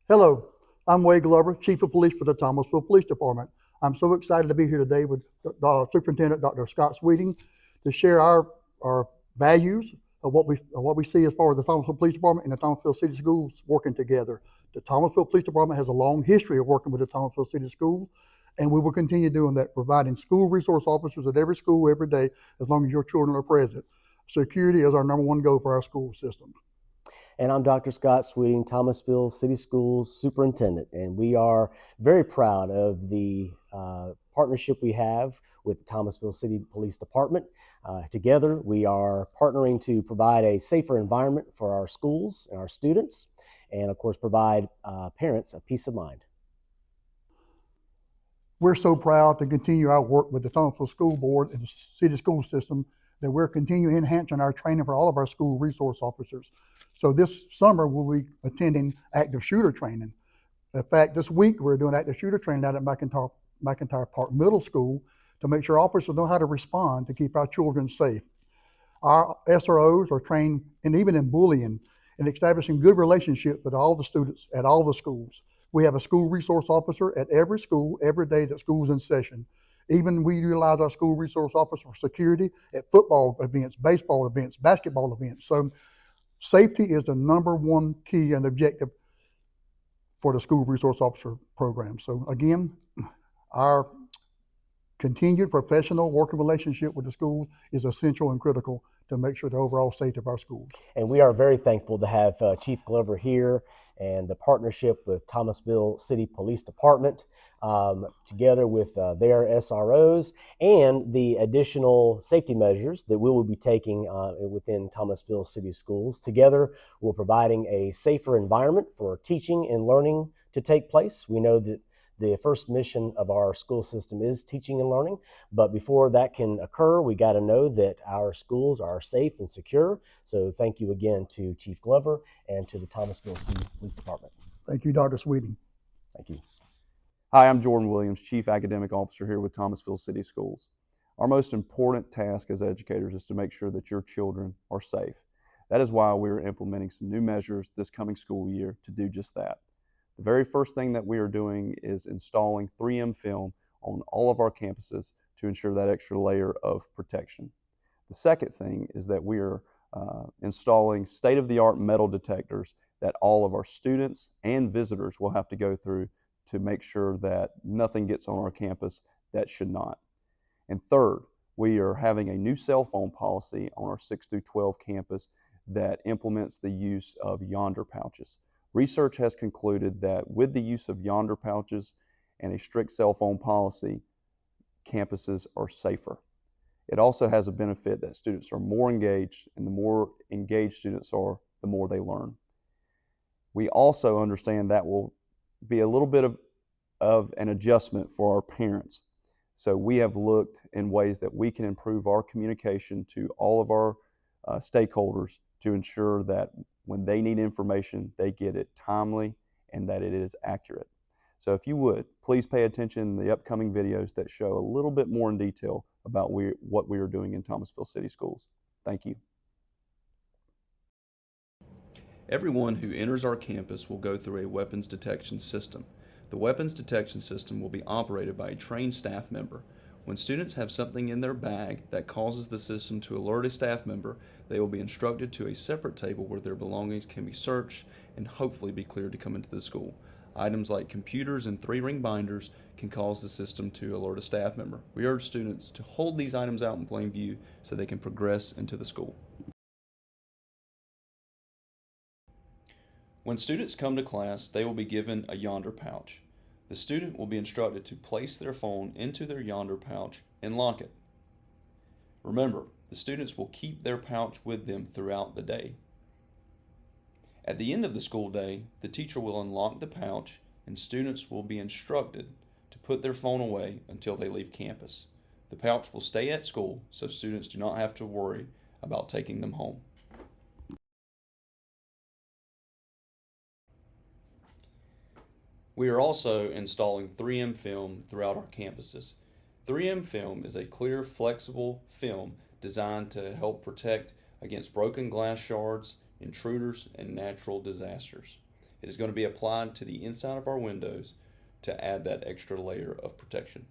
Hello, I'm Wade Glover, Chief of Police for the Thomasville Police Department. I'm so excited to be here today with Superintendent Dr. Scott Sweeting to share our values of what we see as far as the Thomasville Police Department and the Thomasville City Schools working together. The Thomasville Police Department has a long history of working with the Thomasville City Schools, and we will continue doing that, providing school resource officers at every school every day as long as your children are present. Security is our number one goal for our school system. And I'm Dr. Scott Sweeting, Thomasville City Schools Superintendent, and we are very proud of the partnership we have with the Thomasville City Police Department. Together, we are partnering to provide a safer environment for our schools and our students, and of course, provide parents a peace of mind. We're so proud to continue our work with the Thomasville School Board and the city school system that we're continuing enhancing our training for all of our school resource officers. So this summer, we'll be attending active shooter training. In fact, this week, we're doing active shooter training out at McIntyre Park Middle School to make sure officers know how to respond to keep our children safe. Our SROs are trained, and even in bullying, and establishing good relationships with all the students at all the schools. We have a school resource officer at every school every day that school's in session. Even we utilize our school resource officer for security at football events, baseball events, basketball events. So safety is the number one key and objective for the school resource officer program. So again, our continued professional working relationship with the schools is essential and critical to make sure the overall safety of our schools. And we are very thankful to have Chief Glover here and the partnership with Thomasville City Police Department, together with their SROs and the additional safety measures that we will be taking within Thomasville City Schools. Together, we're providing a safer environment for teaching and learning to take place. We know that the first mission of our school system is teaching and learning, but before that can occur, we got to know that our schools are safe and secure. So thank you again to Chief Glover and to the Thomasville City Police Department. Thank you, Dr. Sweeting. Thank you. Hi, I'm Jordan Williams, Chief Academic Officer here with Thomasville City Schools. Our most important task as educators is to make sure that your children are safe. That is why we are implementing some new measures this coming school year to do just that. The very first thing that we are doing is installing 3M film on all of our campuses to ensure that extra layer of protection. The second thing is that we are installing state-of-the-art metal detectors that all of our students and visitors will have to go through to make sure that nothing gets on our campus that should not. And third, we are having a new cell phone policy on our 6 through 12 campus that implements the use of Yondr pouches. Research has concluded that with the use of Yondr pouches and a strict cell phone policy, campuses are safer. It also has a benefit that students are more engaged, and the more engaged students are, the more they learn. We also understand that will be a little bit of an adjustment for our parents. So we have looked in ways that we can improve our communication to all of our stakeholders to ensure that when they need information, they get it timely and that it is accurate. So if you would, please pay attention in the upcoming videos that show a little bit more in detail about what we are doing in Thomasville City Schools. Thank you. Everyone who enters our campus will go through a weapons detection system. The weapons detection system will be operated by a trained staff member. When students have something in their bag that causes the system to alert a staff member, they will be instructed to a separate table where their belongings can be searched and hopefully be cleared to come into the school. Items like computers and 3-ring binders can cause the system to alert a staff member. We urge students to hold these items out in plain view so they can progress into the school. When students come to class, they will be given a Yondr pouch. The student will be instructed to place their phone into their Yondr pouch and lock it. Remember, the students will keep their pouch with them throughout the day. At the end of the school day, the teacher will unlock the pouch and students will be instructed to put their phone away until they leave campus. The pouch will stay at school so students do not have to worry about taking them home. We are also installing 3M film throughout our campuses. 3M film is a clear, flexible film designed to help protect against broken glass shards, intruders, and natural disasters. It is going to be applied to the inside of our windows to add that extra layer of protection.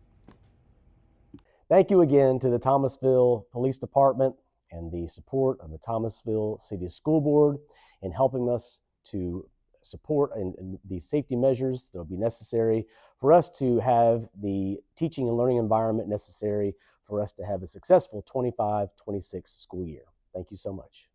Thank you again to the Thomasville Police Department and the support of the Thomasville City School Board in helping us to support and these safety measures that will be necessary for us to have the teaching and learning environment necessary for us to have a successful 25-26 school year. Thank you so much.